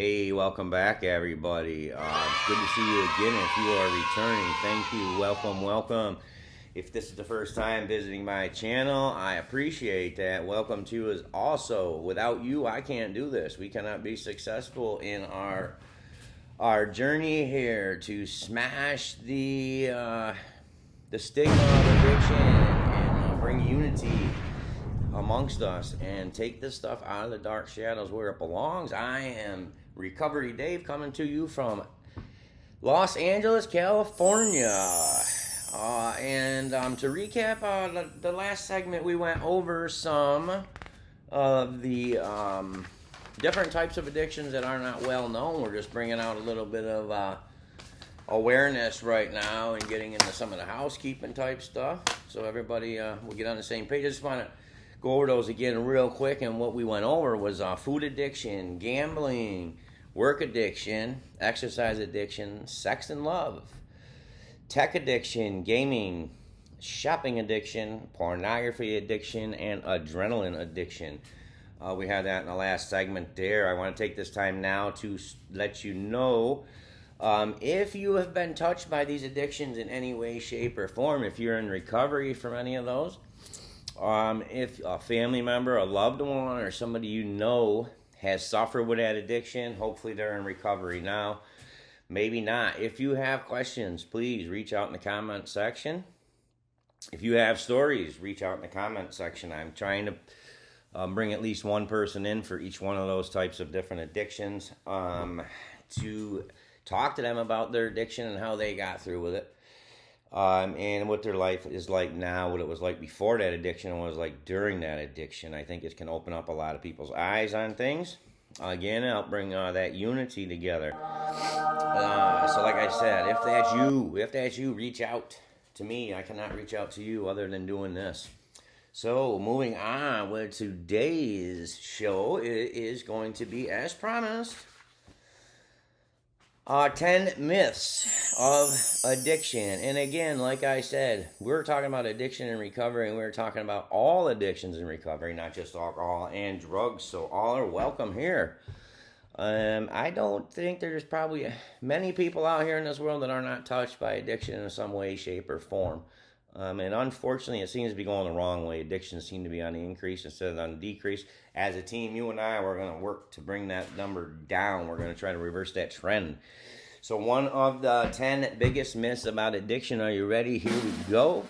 Hey, welcome back, everybody. It's good to see you again. If you are returning, thank you. Welcome. If this is the first time visiting my channel, I appreciate that. Welcome to you as also. Without you, I can't do this. We cannot be successful in our journey here to smash the stigma of addiction and bring unity amongst us and take this stuff out of the dark shadows where it belongs. I am Recovery Dave, coming to you from Los Angeles, California. And to recap the last segment, we went over some of the different types of addictions that are not well known. We're just bringing out a little bit of awareness right now and getting into some of the housekeeping type stuff, so everybody will get on the same page. I just want to go over those again real quick. And what we went over was food addiction, gambling, work addiction, exercise addiction, sex and love, tech addiction, gaming, shopping addiction, pornography addiction, and adrenaline addiction. We had that in the last segment there. I want to take this time now to let you know if you have been touched by these addictions in any way, shape, or form, if you're in recovery from any of those, if a family member, a loved one, or somebody you know has suffered with that addiction, hopefully they're in recovery now. Maybe not. If you have questions, please reach out in the comment section. If you have stories, reach out in the comment section. I'm trying to bring at least one person in for each one of those types of different addictions to talk to them about their addiction and how they got through with it. And what their life is like now, what it was like before that addiction, and what it was like during that addiction. I think it can open up a lot of people's eyes on things. Again, I'll bring that unity together. So like I said, if that's you, reach out to me. I cannot reach out to you other than doing this. So moving on with today's show, it is going to be, as promised, 10 myths of addiction. And again, like I said, we're talking about addiction and recovery, and we're talking about all addictions in recovery, not just alcohol and drugs. So all are welcome here. I don't think there's probably many people out here in this world that are not touched by addiction in some way, shape, or form. And unfortunately, it seems to be going the wrong way. Addictions seem to be on the increase instead of on the decrease. As a team, you and I, we're going to work to bring that number down. We're going to try to reverse that trend. So one of the 10 biggest myths about addiction. Are you ready? Here we go.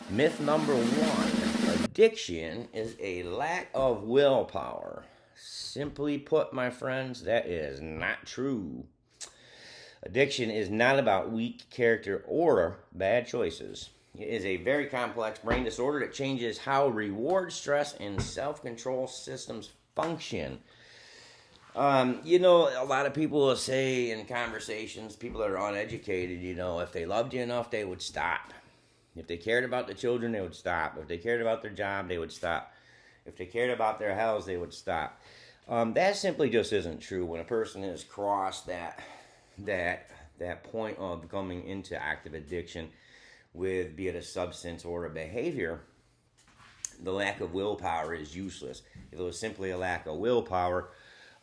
Myth number 1. Addiction is a lack of willpower. Simply put, my friends, that is not true. Addiction is not about weak character or bad choices. It is a very complex brain disorder that changes how reward, stress, and self-control systems function. A lot of people will say in conversations, people that are uneducated, if they loved you enough, they would stop. If they cared about the children, they would stop. If they cared about their job, they would stop. If they cared about their health, they would stop. That simply just isn't true. When a person has crossed that point of coming into active addiction with, be it a substance or a behavior, the lack of willpower is useless. If it was simply a lack of willpower,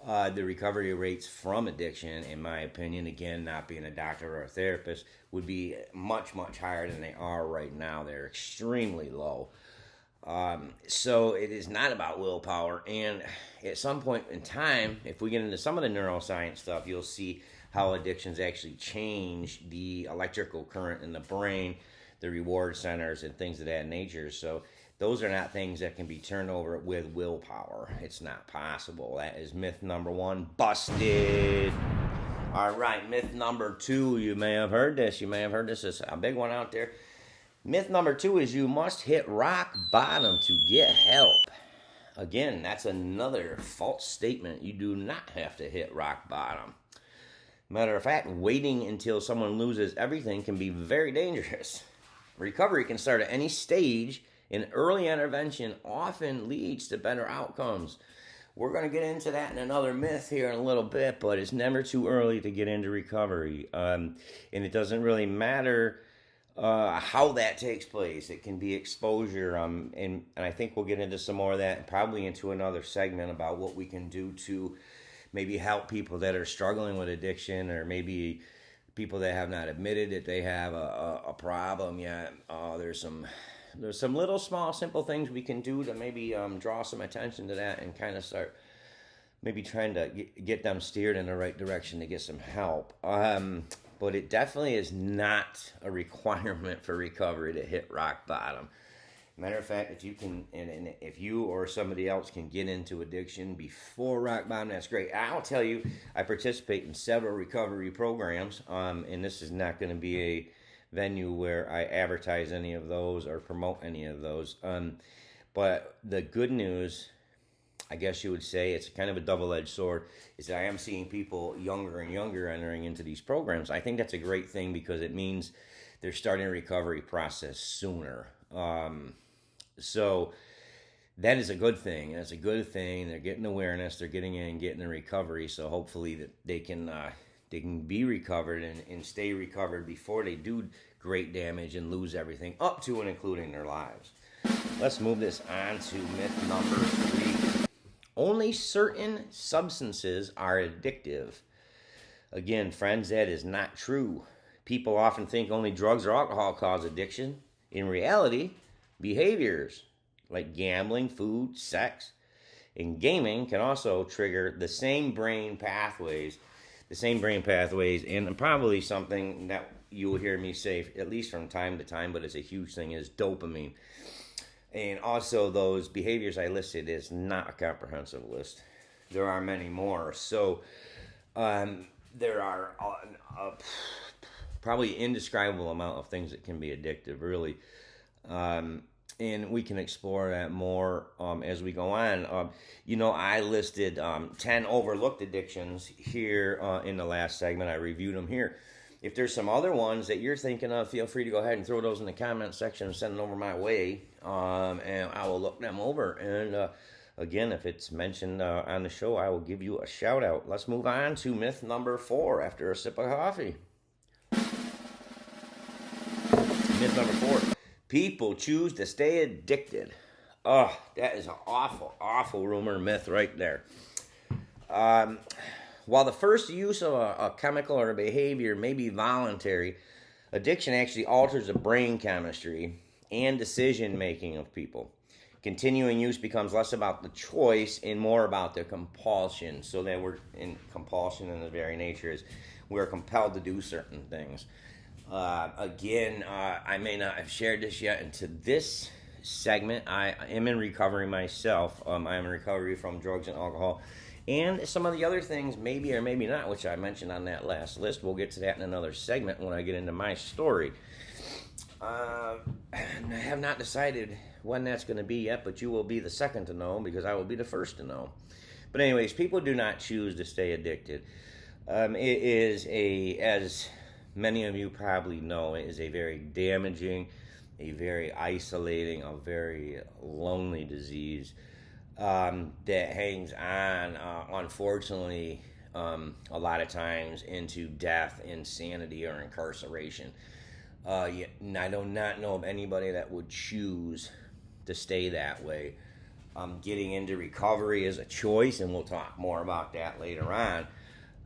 the recovery rates from addiction, in my opinion, again, not being a doctor or a therapist, would be much, much higher than they are right now. They're extremely low. So it is not about willpower. And at some point in time, if we get into some of the neuroscience stuff, you'll see how addictions actually change the electrical current in the brain, the reward centers, and things of that nature. So those are not things that can be turned over with willpower. It's not possible. That is myth number 1. Busted. All right, myth number 2. You may have heard this. It's a big one out there. Myth number 2 is you must hit rock bottom to get help. Again, that's another false statement. You do not have to hit rock bottom. Matter of fact, waiting until someone loses everything can be very dangerous. Recovery can start at any stage, and early intervention often leads to better outcomes. We're going to get into that in another myth here in a little bit, but it's never too early to get into recovery. And it doesn't really matter how that takes place. It can be exposure, and I think we'll get into some more of that, probably into another segment about what we can do to maybe help people that are struggling with addiction, or maybe people that have not admitted that they have a problem yet. There's some little small simple things we can do to maybe draw some attention to that and kind of start maybe trying to get them steered in the right direction to get some help. But it definitely is not a requirement for recovery to hit rock bottom. Matter of fact, if you can, and if you or somebody else can get into addiction before rock bottom, that's great. I'll tell you, I participate in several recovery programs, and this is not going to be a venue where I advertise any of those or promote any of those. But the good news, I guess you would say, it's kind of a double-edged sword, is that I am seeing people younger and younger entering into these programs. I think that's a great thing because it means they're starting a recovery process sooner. So that is a good thing. That's a good thing. They're getting awareness. They're getting in, getting the recovery. So hopefully that they can be recovered and stay recovered before they do great damage and lose everything, up to and including their lives. Let's move this on to myth number 3. Only certain substances are addictive. Again, friends, that is not true. People often think only drugs or alcohol cause addiction. In reality, behaviors like gambling, food, sex, and gaming can also trigger the same brain pathways, and probably something that you will hear me say at least from time to time, but it's a huge thing, is dopamine. And also those behaviors I listed is not a comprehensive list. There are many more. So there are probably indescribable amount of things that can be addictive, really. And we can explore that more as we go on. I listed 10 overlooked addictions here in the last segment. I reviewed them here. If there's some other ones that you're thinking of, feel free to go ahead and throw those in the comment section and send them over my way, and I will look them over. And again, if it's mentioned on the show, I will give you a shout out. Let's move on to myth number 4 after a sip of coffee. Myth number 4. People choose to stay addicted. Oh, that is an awful, awful rumor myth right there. While the first use of a chemical or a behavior may be voluntary, addiction actually alters the brain chemistry and decision-making of people. Continuing use becomes less about the choice and more about the compulsion. So that we're in compulsion in the very nature is we're compelled to do certain things. I may not have shared this yet into this segment. I am in recovery myself. I am in recovery from drugs and alcohol. And some of the other things, maybe or maybe not, which I mentioned on that last list. We'll get to that in another segment when I get into my story. I have not decided when that's going to be yet, but you will be the second to know because I will be the first to know. But anyways, people do not choose to stay addicted. It is as many of you probably know, it is a very damaging, a very isolating, a very lonely disease that hangs on, unfortunately, a lot of times into death, insanity, or incarceration. I do not know of anybody that would choose to stay that way. Getting into recovery is a choice, and we'll talk more about that later on.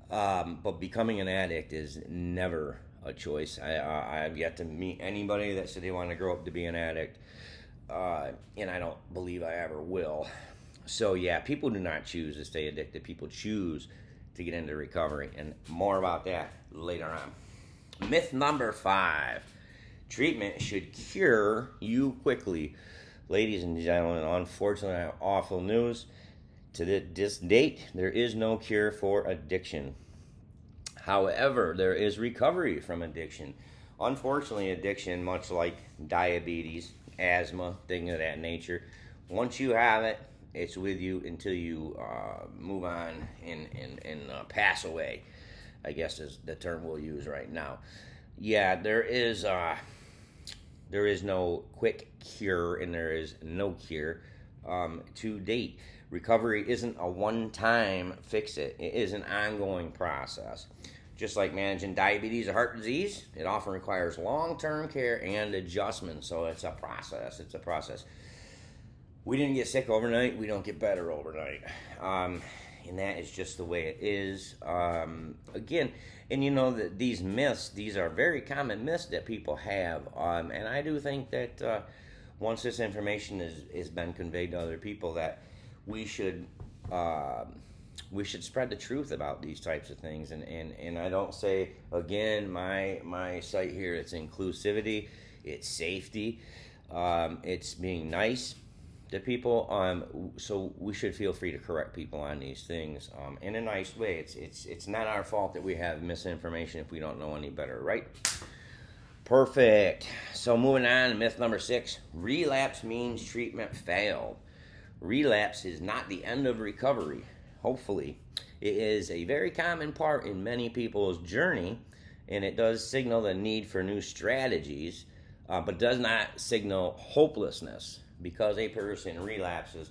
But becoming an addict is never a choice. I have yet to meet anybody that said they want to grow up to be an addict, and I don't believe I ever will. So yeah, people do not choose to stay addicted. People choose to get into recovery, and more about that later on. Myth number 5. Treatment should cure you quickly. Ladies and gentlemen, unfortunately, I have awful news. To this date, there is no cure for addiction. However, there is recovery from addiction. Unfortunately, addiction, much like diabetes, asthma, things of that nature, once you have it, it's with you until you move on and pass away, I guess is the term we'll use right now. Yeah, there is no quick cure, and there is no cure to date. Recovery isn't a one-time fix-it. It is an ongoing process. Just like managing diabetes or heart disease, it often requires long-term care and adjustment. So it's a process. It's a process. We didn't get sick overnight. We don't get better overnight. and that is just the way it is. Again, and that these myths, these are very common myths that people have, and I do think that once this information is been conveyed to other people, that we should spread the truth about these types of things. And I don't say, again, my site here, it's inclusivity, it's safety, it's being nice to people. So we should feel free to correct people on these things in a nice way. It's not our fault that we have misinformation if we don't know any better, right? Perfect. So moving on, myth number 6, relapse means treatment failed. Relapse is not the end of recovery. Hopefully, it is a very common part in many people's journey, and it does signal the need for new strategies, but does not signal hopelessness. Because a person relapses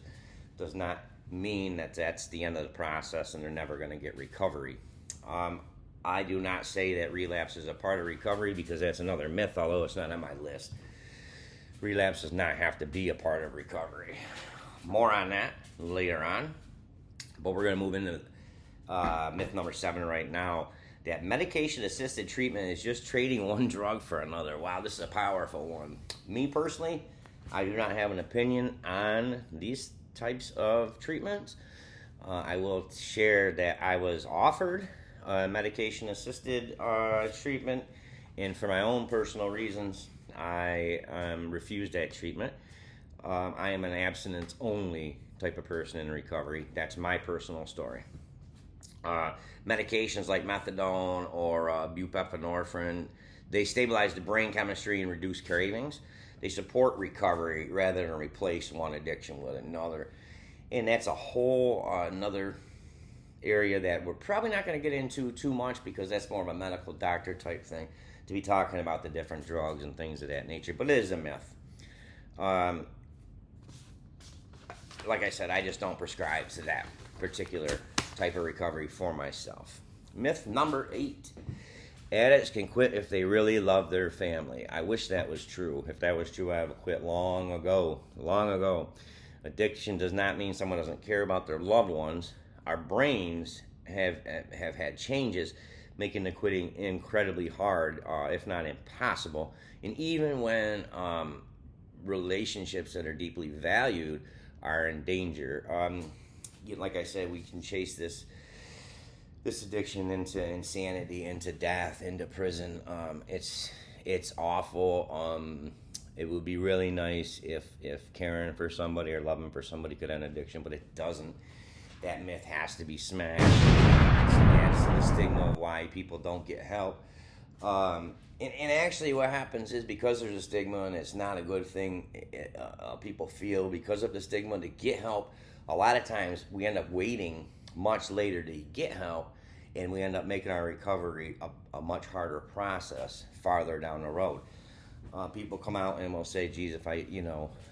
does not mean that that's the end of the process and they're never going to get recovery. I do not say that relapse is a part of recovery, because that's another myth, although it's not on my list. Relapse does not have to be a part of recovery. More on that later on. But we're going to move into myth number 7 right now, that medication-assisted treatment is just trading one drug for another. Wow, this is a powerful one. Me personally, I do not have an opinion on these types of treatments. I will share that I was offered medication-assisted treatment, and for my own personal reasons, I refused that treatment. I am an abstinence-only type of person in recovery. That's my personal story. Medications like methadone or buprenorphine, they stabilize the brain chemistry and reduce cravings. They support recovery rather than replace one addiction with another. And that's a whole another area that we're probably not going to get into too much, because that's more of a medical doctor type thing, to be talking about the different drugs and things of that nature. But it is a myth. Like I said, I just don't prescribe to that particular type of recovery for myself. Myth number 8. Addicts can quit if they really love their family. I wish that was true. If that was true, I would have quit long ago. Long ago. Addiction does not mean someone doesn't care about their loved ones. Our brains have had changes, making the quitting incredibly hard, if not impossible. And even when relationships that are deeply valued are in danger, like I said, we can chase this addiction into insanity, into death, into prison. It's awful. It would be really nice if caring for somebody or loving for somebody could end addiction, but it doesn't. That myth has to be smashed. That's the stigma of why people don't get help. And actually what happens is, because there's a stigma and it's not a good thing, people feel because of the stigma to get help, a lot of times we end up waiting much later to get help, and we end up making our recovery a much harder process farther down the road. People come out and will say, geez, if I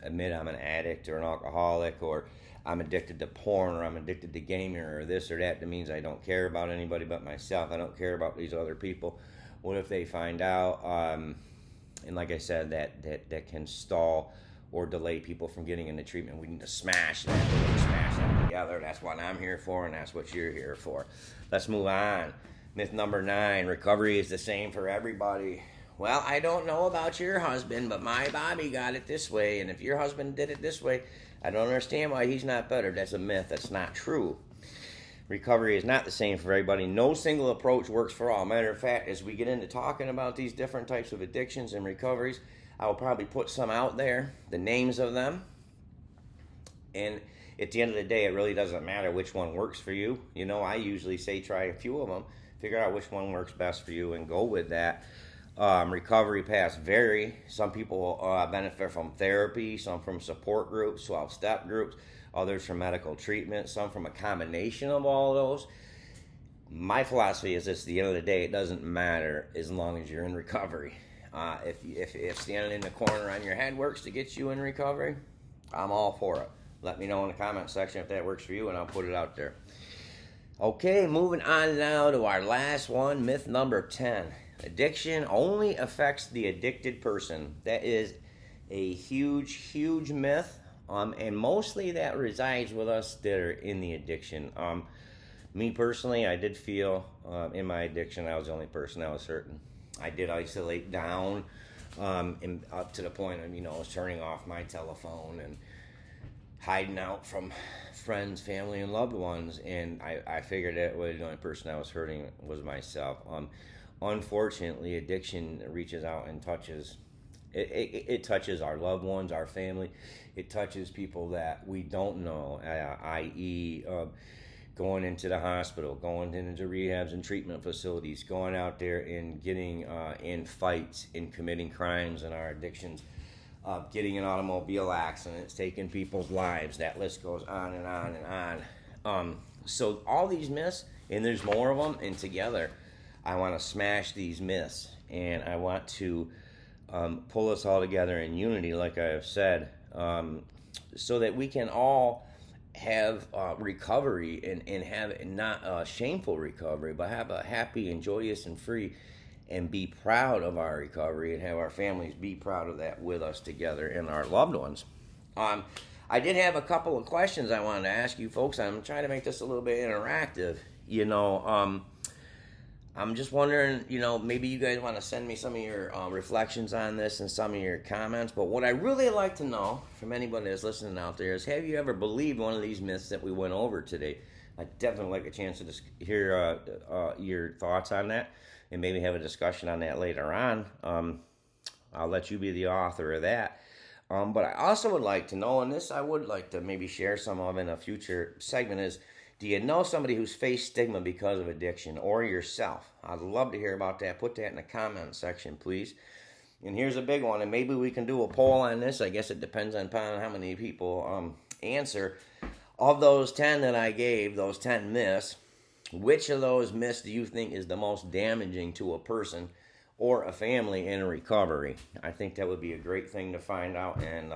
admit I'm an addict or an alcoholic, or I'm addicted to porn, or I'm addicted to gaming, or this or that means I don't care about anybody but myself. I don't care about these other people. What if they find out? And like I said, that can stall or delay people from getting into treatment. We need to smash that. We need to smash that together. That's what I'm here for, and that's what you're here for. Let's move on. Myth number 9, recovery is the same for everybody. Well, I don't know about your husband, but my Bobby got it this way, and if your husband did it this way, I don't understand why he's not better. That's a myth. That's not true. Recovery is not the same for everybody. No single approach works for all. Matter of fact, as we get into talking about these different types of addictions and recoveries, I will probably put some out there, the names of them. And at the end of the day, it really doesn't matter which one works for you. I usually say try a few of them, figure out which one works best for you, and go with that. Recovery paths vary. Some people benefit from therapy, some from support groups, 12-step groups, others from medical treatment, some from a combination of all those. My philosophy is this: at the end of the day, it doesn't matter as long as you're in recovery. If standing in the corner on your head works to get you in recovery, I'm all for it. Let me know in the comment section if that works for you, and I'll put it out there. Okay, moving on now to our last one, myth number 10. Addiction only affects the addicted person. That is a huge, huge myth, and mostly that resides with us that are in the addiction. Me personally, I did feel in my addiction I was the only person that was hurting. I did isolate down, and up to the point of, I was turning off my telephone and hiding out from friends, family, and loved ones. And I figured that the only person I was hurting was myself. Unfortunately, addiction reaches out and touches. It touches our loved ones, our family. It touches people that we don't know, i.e., going into the hospital, going into rehabs and treatment facilities, going out there and getting in fights and committing crimes in our addictions, getting in automobile accidents, taking people's lives. That list goes on and on and on. So all these myths, and there's more of them, and together I want to smash these myths, and I want to pull us all together in unity, like I have said, so that we can all have recovery and have not a shameful recovery, but have a happy and joyous and free, and be proud of our recovery, and have our families be proud of that with us together, and our loved ones. I did have a couple of questions I wanted to ask you folks. I'm trying to make this a little bit interactive. I'm just wondering, maybe you guys want to send me some of your reflections on this and some of your comments. But what I really like to know from anybody that's listening out there is, have you ever believed one of these myths that we went over today? I'd definitely like a chance to hear your thoughts on that, and maybe have a discussion on that later on. I'll let you be the author of that. But I also would like to know, and this I would like to maybe share some of in a future segment, is, do you know somebody who's faced stigma because of addiction, or yourself? I'd love to hear about that. Put that in the comment section, please. And here's a big one, and maybe we can do a poll on this. I guess it depends upon how many people answer. Of those 10 that I gave, those 10 myths, which of those myths do you think is the most damaging to a person or a family in recovery? I think that would be a great thing to find out, and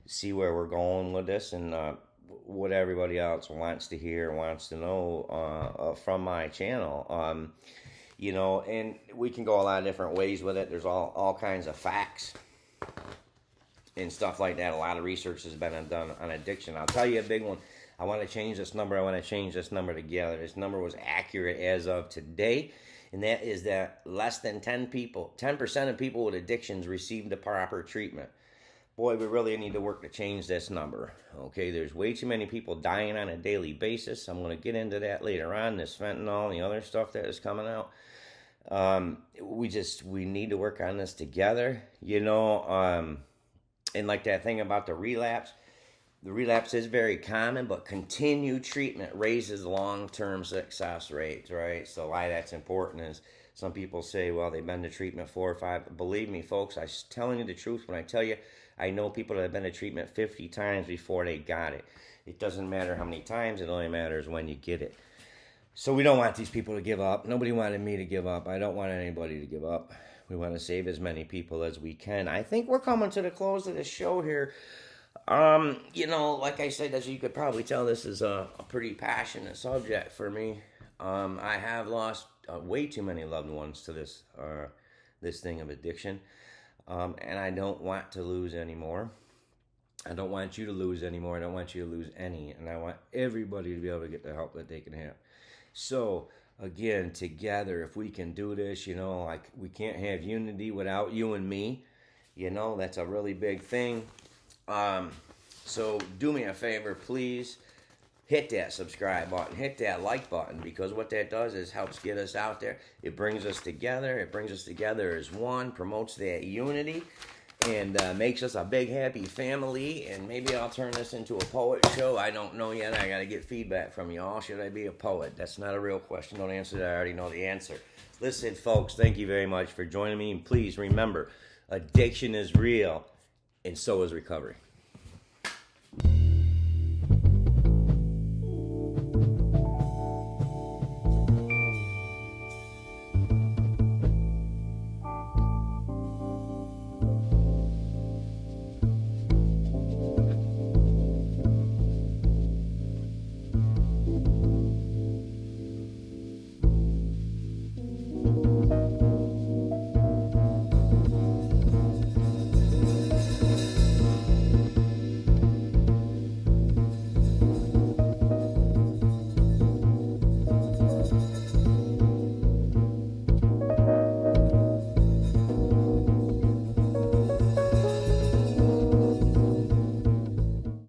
see where we're going with this, and what everybody else wants to hear, wants to know from my channel. And we can go a lot of different ways with it. There's all kinds of facts and stuff like that. A lot of research has been done on addiction. I'll tell you a big one. I want to change this number. I want to change this number together. This number was accurate as of today, and that is that less than 10% of people with addictions receive the proper treatment. Boy, we really need to work to change this number. Okay, there's way too many people dying on a daily basis. I'm going to get into that later on, this fentanyl and the other stuff that is coming out. We need to work on this together, and like that thing about the relapse is very common, but continued treatment raises long-term success rates, right? So why that's important is, some people say, well, they've been to treatment 4 or 5. Believe me, folks, I'm telling you the truth when I tell you, I know people that have been to treatment 50 times before they got it. It doesn't matter how many times, it only matters when you get it. So we don't want these people to give up. Nobody wanted me to give up. I don't want anybody to give up. We want to save as many people as we can. I think we're coming to the close of the show here. Like I said, as you could probably tell, this is a pretty passionate subject for me. I have lost way too many loved ones to this thing of addiction. And I don't want to lose anymore. I don't want you to lose anymore. I don't want you to lose any. And I want everybody to be able to get the help that they can have. So, again, together, if we can do this, we can't have unity without you and me. That's a really big thing. So do me a favor, please. Hit that subscribe button, hit that like button, because what that does is helps get us out there. It brings us together. It brings us together as one, promotes that unity, and makes us a big, happy family. And maybe I'll turn this into a poet show. I don't know yet. I got to get feedback from you all. Should I be a poet? That's not a real question. Don't answer that. I already know the answer. Listen, folks, thank you very much for joining me. And please remember, addiction is real, and so is recovery.